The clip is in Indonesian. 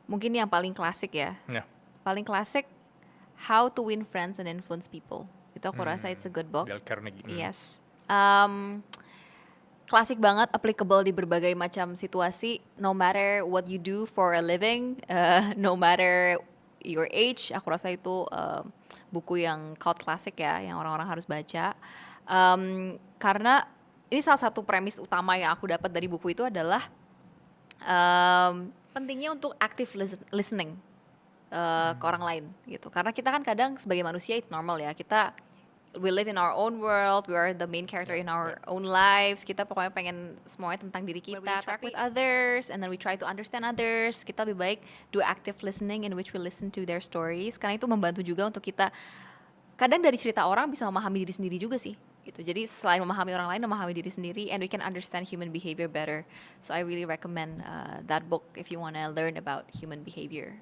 Mungkin yang paling klasik ya. Ya. Paling klasik, How to Win Friends and Influence People. Itu aku rasa it's a good book. Dale Carnegie. Yes. Klasik banget, applicable di berbagai macam situasi. No matter what you do for a living, no matter your age, aku rasa itu buku yang cult classic ya, yang orang-orang harus baca. Karena ini salah satu premis utama yang aku dapat dari buku itu adalah pentingnya untuk active listening ke orang lain gitu. Karena kita kan kadang sebagai manusia it's normal ya, we live in our own world, we are the main character in our own lives. Kita pokoknya pengen semuanya tentang diri kita. We interact with others and then we try to understand others. Kita lebih baik do active listening in which we listen to their stories. Karena itu membantu juga untuk kita kadang dari cerita orang bisa memahami diri sendiri juga sih. Gitu. Jadi selain memahami orang lain, memahami diri sendiri, and we can understand human behavior better. So I really recommend that book if you want to learn about human behavior.